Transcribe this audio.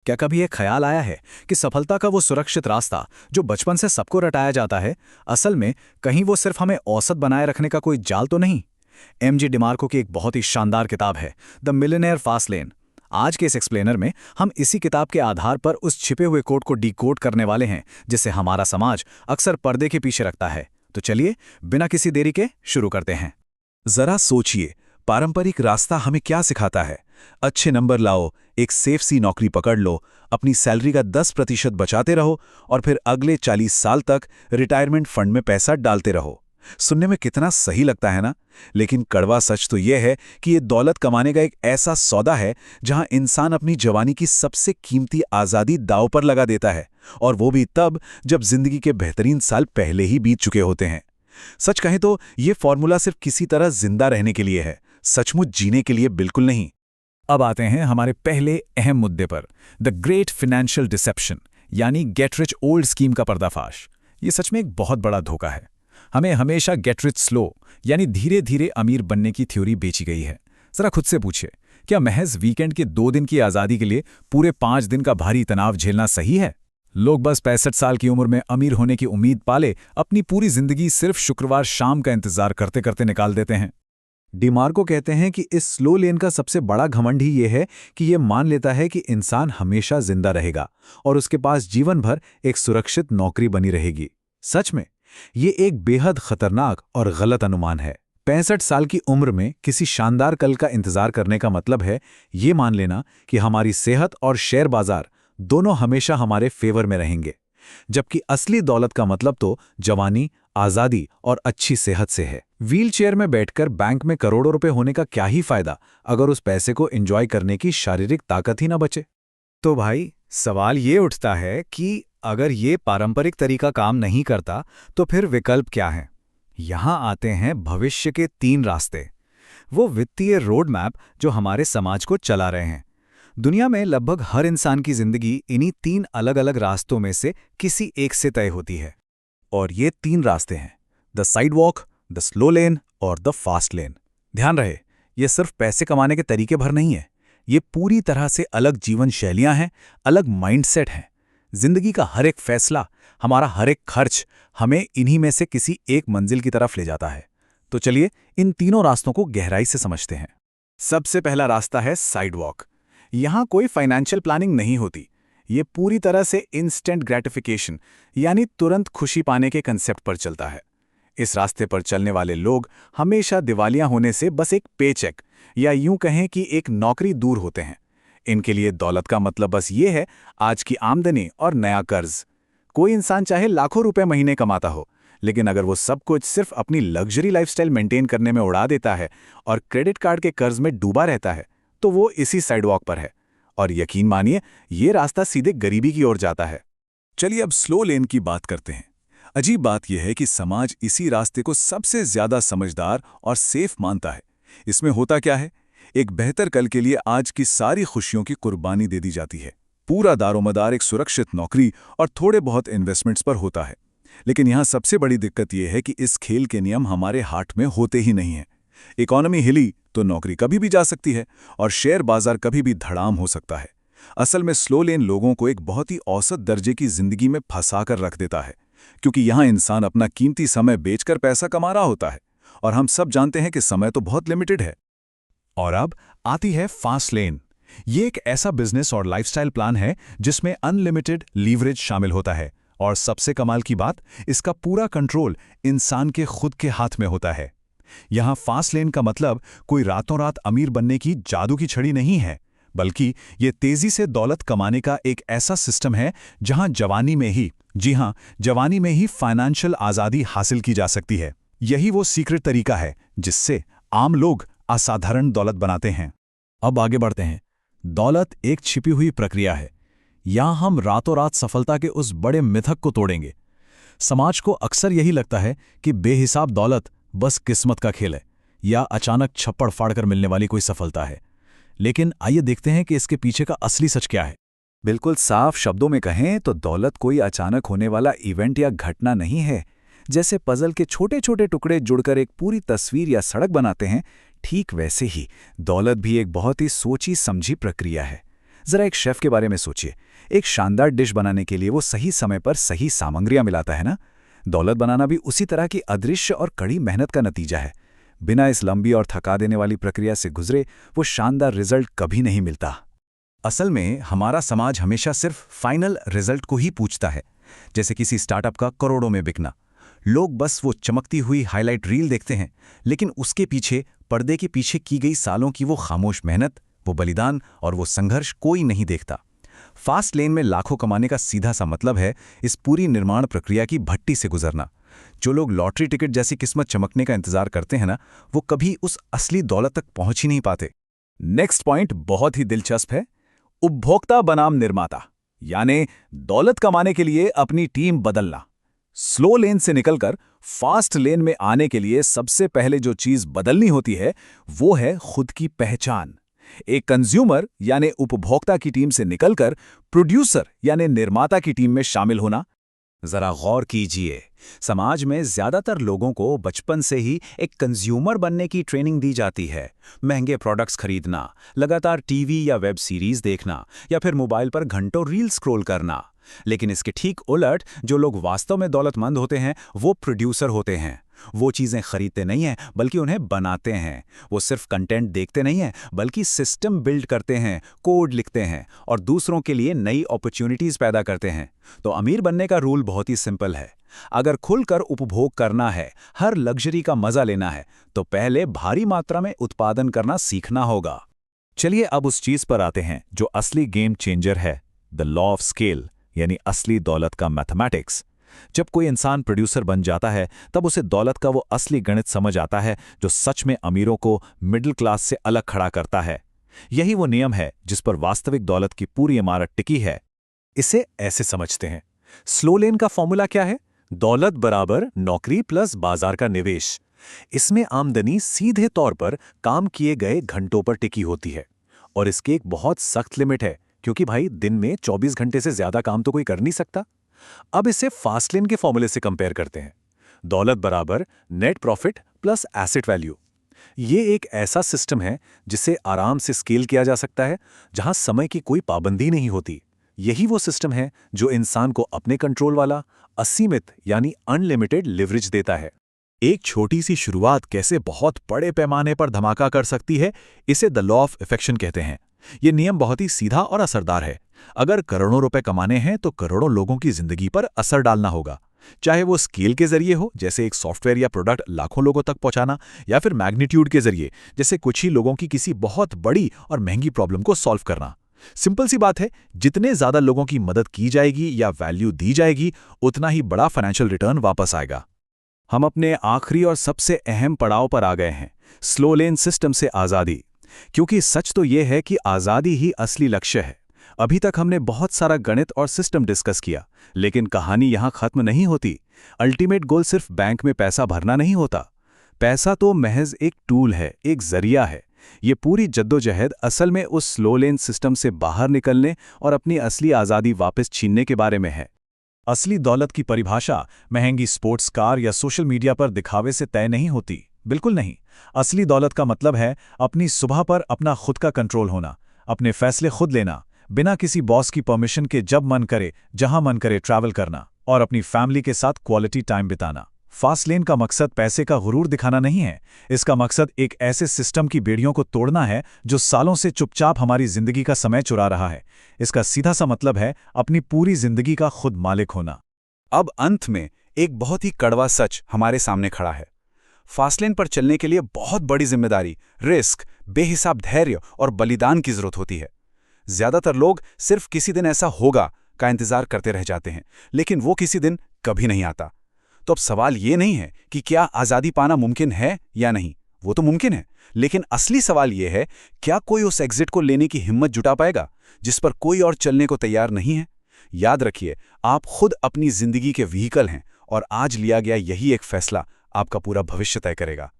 क्या कभी ये ख्याल आया है कि सफलता का वो सुरक्षित रास्ता जो बचपन से सबको रटाया जाता है, असल में कहीं वो सिर्फ हमें औसत बनाए रखने का कोई जाल तो नहीं? एमजी डिमार्को की एक बहुत ही शानदार किताब है, द मिलियनेयर फास्ट लेन। आज के इस एक्सप्लेनर में हम इसी किताब के आधार पर उस छिपे हुए कोड को डिकोड करने वाले हैं जिसे हमारा समाज अक्सर पर्दे के पीछे रखता है। तो चलिए, बिना किसी देरी के शुरू करते हैं। जरा सोचिए, पारंपरिक रास्ता हमें क्या सिखाता है? अच्छे नंबर लाओ, एक सेफ सी नौकरी पकड़ लो, अपनी सैलरी का 10% बचाते रहो और फिर अगले 40 साल तक रिटायरमेंट फंड में पैसा डालते रहो। सुनने में कितना सही लगता है ना? लेकिन कड़वा सच तो यह है कि ये दौलत कमाने का एक ऐसा सौदा है जहां इंसान अपनी जवानी की सबसे कीमती आज़ादी दांव पर लगा देता है, और वो भी तब जब जिंदगी के बेहतरीन साल पहले ही बीत चुके होते हैं। सच कहें तो ये फॉर्मूला सिर्फ किसी तरह जिंदा रहने के लिए है, सचमुच जीने के लिए बिल्कुल नहीं। अब आते हैं हमारे पहले अहम मुद्दे पर, द ग्रेट फाइनेंशियल डिसेप्शन, यानी गेट रिच ओल्ड स्कीम का पर्दाफाश। ये सच में एक बहुत बड़ा धोखा है। हमें हमेशा गेट रिच स्लो, यानी धीरे धीरे अमीर बनने की थ्योरी बेची गई है। जरा खुद से पूछिए, क्या महज वीकेंड के 2 दिन की आज़ादी के लिए पूरे 5 दिन का भारी तनाव झेलना सही है? लोग बस 65 साल की उम्र में अमीर होने की उम्मीद पाले अपनी पूरी जिंदगी सिर्फ शुक्रवार शाम का इंतजार करते करते निकाल देते हैं। डिमार्को कहते हैं कि इस स्लो लेन का सबसे बड़ा घमंड ही ये है कि ये मान लेता है कि इंसान हमेशा जिंदा रहेगा और उसके पास जीवन भर एक सुरक्षित नौकरी बनी रहेगी। सच में ये एक बेहद खतरनाक और गलत अनुमान है। 65 साल की उम्र में किसी शानदार कल का इंतजार करने का मतलब है ये मान लेना कि हमारी सेहत और शेयर बाजार दोनों हमेशा हमारे फेवर में रहेंगे, जबकि असली दौलत का मतलब तो जवानी, आज़ादी और अच्छी सेहत से है। व्हीलचेयर में बैठकर बैंक में करोड़ों रुपए होने का क्या ही फायदा अगर उस पैसे को एंजॉय करने की शारीरिक ताकत ही ना बचे। तो भाई, सवाल ये उठता है कि अगर ये पारंपरिक तरीका काम नहीं करता तो फिर विकल्प क्या है? यहाँ आते हैं भविष्य के 3 रास्ते, वो वित्तीय रोड मैप जो हमारे समाज को चला रहे हैं। दुनिया में लगभग हर इंसान की जिंदगी इन्हीं 3 अलग-अलग रास्तों में से किसी एक से तय होती है। और ये 3 रास्ते हैं, द साइडवॉक, द स्लो लेन और द फास्ट लेन। ध्यान रहे, ये सिर्फ पैसे कमाने के तरीके भर नहीं है, ये पूरी तरह से अलग जीवन शैलियां हैं, अलग माइंडसेट हैं। जिंदगी का हर एक फैसला, हमारा हर एक खर्च हमें इन्हीं में से किसी एक मंजिल की तरफ ले जाता है। तो चलिए इन तीनों रास्तों को गहराई से समझते हैं। सबसे पहला रास्ता है साइडवॉक। यहां कोई फाइनेंशियल प्लानिंग नहीं होती। ये पूरी तरह से इंस्टेंट ग्रेटिफिकेशन, यानी तुरंत खुशी पाने के कंसेप्ट पर चलता है। इस रास्ते पर चलने वाले लोग हमेशा दिवालिया होने से बस एक पेचेक या यूं कहें कि एक नौकरी दूर होते हैं। इनके लिए दौलत का मतलब बस ये है, आज की आमदनी और नया कर्ज। कोई इंसान चाहे लाखों रुपए महीने कमाता हो, लेकिन अगर वो सब कुछ सिर्फ अपनी लग्जरी लाइफस्टाइल मेंटेन करने में उड़ा देता है और क्रेडिट कार्ड के कर्ज में डूबा रहता है, तो वो इसी साइडवॉक पर है। और यकीन मानिए, ये रास्ता सीधे गरीबी की ओर जाता है। चलिए अब स्लो लेन की बात करते हैं। अजीब बात यह है कि समाज इसी रास्ते को सबसे ज्यादा समझदार और सेफ मानता है। इसमें होता क्या है, एक बेहतर कल के लिए आज की सारी खुशियों की कुर्बानी दे दी जाती है। पूरा दारोमदार एक सुरक्षित नौकरी और थोड़े बहुत इन्वेस्टमेंट्स पर होता है। लेकिन यहाँ सबसे बड़ी दिक्कत यह है कि इस खेल के नियम हमारे हाथ में होते ही नहीं हैं। इकोनॉमी हिली तो नौकरी कभी भी जा सकती है और शेयर बाजार कभी भी धड़ाम हो सकता है। असल में स्लो लेन लोगों को एक बहुत ही औसत दर्जे की जिंदगी में फंसा कर रख देता है, क्योंकि यहाँ इंसान अपना कीमती समय बेचकर पैसा कमा रहा होता है, और हम सब जानते हैं कि समय तो बहुत लिमिटेड है। और अब आती है फास्ट लेन। ये एक ऐसा बिजनेस और लाइफस्टाइल प्लान है जिसमें अनलिमिटेड लीवरेज शामिल होता है, और सबसे कमाल की बात, इसका पूरा कंट्रोल इंसान के खुद के हाथ में होता है। यहाँ फास्ट लेन का मतलब कोई रातों रात अमीर बनने की जादू की छड़ी नहीं है, बल्कि ये तेजी से दौलत कमाने का एक ऐसा सिस्टम है जहां जवानी में ही, जी हां, जवानी में ही फाइनेंशियल आज़ादी हासिल की जा सकती है। यही वो सीक्रेट तरीका है जिससे आम लोग असाधारण दौलत बनाते हैं। अब आगे बढ़ते हैं। दौलत एक छिपी हुई प्रक्रिया है। यहां हम रातों रात सफलता के उस बड़े मिथक को तोड़ेंगे। समाज को अक्सर यही लगता है कि बेहिसाब दौलत बस किस्मत का खेल है या अचानक छप्पड़ फाड़कर मिलने वाली कोई सफलता है। लेकिन आइए देखते हैं कि इसके पीछे का असली सच क्या है। बिल्कुल साफ शब्दों में कहें तो दौलत कोई अचानक होने वाला इवेंट या घटना नहीं है। जैसे पजल के छोटे छोटे टुकड़े जुड़कर एक पूरी तस्वीर या सड़क बनाते हैं, ठीक वैसे ही दौलत भी एक बहुत ही सोची समझी प्रक्रिया है। जरा एक शेफ के बारे में सोचिए। एक शानदार डिश बनाने के लिए वो सही समय पर सही सामग्रियां मिलाता है ना। दौलत बनाना भी उसी तरह की अदृश्य और कड़ी मेहनत का नतीजा है। बिना इस लंबी और थका देने वाली प्रक्रिया से गुजरे वो शानदार रिजल्ट कभी नहीं मिलता। असल में हमारा समाज हमेशा सिर्फ फाइनल रिजल्ट को ही पूछता है, जैसे किसी स्टार्टअप का करोड़ों में बिकना। लोग बस वो चमकती हुई हाईलाइट रील देखते हैं, लेकिन उसके पीछे, पर्दे के पीछे की गई सालों की वो खामोश मेहनत, वो बलिदान और वो संघर्ष कोई नहीं देखता। फास्ट लेन में लाखों कमाने का सीधा सा मतलब है इस पूरी निर्माण प्रक्रिया की भट्टी से गुजरना। जो लोग लॉटरी टिकट जैसी किस्मत चमकने का इंतजार करते हैं ना, वो कभी उस असली दौलत तक पहुंच ही नहीं पाते। नेक्स्ट पॉइंट बहुत ही दिलचस्प है, उपभोक्ता बनाम निर्माता, यानी दौलत कमाने के लिए अपनी टीम बदलना। स्लो लेन से निकलकर फास्ट लेन में आने के लिए सबसे पहले जो चीज बदलनी होती है वो है खुद की पहचान। एक कंज्यूमर यानी उपभोक्ता की टीम से निकलकर प्रोड्यूसर यानी निर्माता की टीम में शामिल होना। जरा गौर कीजिए, समाज में ज्यादातर लोगों को बचपन से ही एक कंज्यूमर बनने की ट्रेनिंग दी जाती है। महंगे प्रोडक्ट्स खरीदना, लगातार टीवी या वेब सीरीज देखना या फिर मोबाइल पर घंटों रील स्क्रॉल करना। लेकिन इसके ठीक उलट जो लोग वास्तव में दौलतमंद होते हैं वो प्रोड्यूसर होते हैं। वो चीज़ें खरीदते नहीं हैं बल्कि उन्हें बनाते हैं। वो सिर्फ कंटेंट देखते नहीं हैं बल्कि सिस्टम बिल्ड करते हैं, कोड लिखते हैं और दूसरों के लिए नई अपॉर्चुनिटीज़ पैदा करते हैं। तो अमीर बनने का रूल बहुत ही सिंपल है। अगर खुलकर उपभोग करना है, हर लग्जरी का मजा लेना है, तो पहले भारी मात्रा में उत्पादन करना सीखना होगा। चलिए अब उस चीज़ पर आते हैं जो असली गेम चेंजर है, द लॉ ऑफ स्केल, यानी असली दौलत का मैथमेटिक्स। जब कोई इंसान प्रोड्यूसर बन जाता है तब उसे दौलत का वो असली गणित समझ आता है जो सच में अमीरों को मिडिल क्लास से अलग खड़ा करता है। यही वो नियम है जिस पर वास्तविक दौलत की पूरी इमारत टिकी है। इसे ऐसे समझते हैं, स्लो लेन का फॉर्मूला क्या है? दौलत बराबर नौकरी प्लस बाजार का निवेश। इसमें आमदनी सीधे तौर पर काम किए गए घंटों पर टिकी होती है और इसकी एक बहुत सख्त लिमिट है, क्योंकि भाई दिन में 24 घंटे से ज्यादा काम तो कोई कर नहीं सकता। अब इसे फास्ट लेन के फॉर्मूले से कंपेयर करते हैं। दौलत बराबर net profit plus asset value. ये एक ऐसा सिस्टम है जिसे आराम से स्केल किया जा सकता है, जहां समय की कोई पाबंदी नहीं होती। यही वो सिस्टम है जो इंसान को अपने कंट्रोल वाला असीमित यानी अनलिमिटेड लिवरेज देता है। एक छोटी सी शुरुआत कैसे बहुत बड़े पैमाने पर धमाका कर सकती है, इसे द लॉ ऑफ इफेक्शन कहते हैं। ये नियम बहुत ही सीधा और असरदार है। अगर करोड़ों रुपए कमाने हैं तो करोड़ों लोगों की जिंदगी पर असर डालना होगा, चाहे वो स्केल के जरिए हो, जैसे एक सॉफ्टवेयर या प्रोडक्ट लाखों लोगों तक पहुंचाना, या फिर मैग्नीट्यूड के जरिए, जैसे कुछ ही लोगों की किसी बहुत बड़ी और महंगी प्रॉब्लम को सॉल्व करना। सिंपल सी बात है, जितने ज्यादा लोगों की मदद की जाएगी या वैल्यू दी जाएगी, उतना ही बड़ा फाइनेंशियल रिटर्न वापस आएगा। हम अपने आखिरी और सबसे अहम पड़ाव पर आ गए हैं, स्लो लेन सिस्टम से आज़ादी। क्योंकि सच तो यह है कि आज़ादी ही असली लक्ष्य है। अभी तक हमने बहुत सारा गणित और सिस्टम डिस्कस किया, लेकिन कहानी यहां खत्म नहीं होती। अल्टीमेट गोल सिर्फ बैंक में पैसा भरना नहीं होता। पैसा तो महज एक टूल है, एक जरिया है। ये पूरी जद्दोजहद असल में उस स्लो लेन सिस्टम से बाहर निकलने और अपनी असली आज़ादी वापस छीनने के बारे में है। असली दौलत की परिभाषा महंगी स्पोर्ट्स कार या सोशल मीडिया पर दिखावे से तय नहीं होती, बिल्कुल नहीं। असली दौलत का मतलब है अपनी सुबह पर अपना खुद का कंट्रोल होना, अपने फैसले खुद लेना, बिना किसी बॉस की परमिशन के जब मन करे जहां मन करे ट्रैवल करना और अपनी फैमिली के साथ क्वालिटी टाइम बिताना। फास्ट लेन का मकसद पैसे का गुरूर दिखाना नहीं है। इसका मकसद एक ऐसे सिस्टम की बेड़ियों को तोड़ना है जो सालों से चुपचाप हमारी जिंदगी का समय चुरा रहा है। इसका सीधा सा मतलब है अपनी पूरी जिंदगी का खुद मालिक होना। अब अंत में एक बहुत ही कड़वा सच हमारे सामने खड़ा है। फास्ट लेन पर चलने के लिए बहुत बड़ी जिम्मेदारी, रिस्क, बेहिसाब धैर्य और बलिदान की जरूरत होती है। ज्यादातर लोग सिर्फ किसी दिन ऐसा होगा का इंतजार करते रह जाते हैं, लेकिन वो किसी दिन कभी नहीं आता। तो अब सवाल ये नहीं है कि क्या आज़ादी पाना मुमकिन है या नहीं, वो तो मुमकिन है, लेकिन असली सवाल ये है, क्या कोई उस एग्जिट को लेने की हिम्मत जुटा पाएगा जिस पर कोई और चलने को तैयार नहीं है। याद रखिए, आप खुद अपनी जिंदगी के व्हीकल हैं और आज लिया गया यही एक फैसला आपका पूरा भविष्य तय करेगा।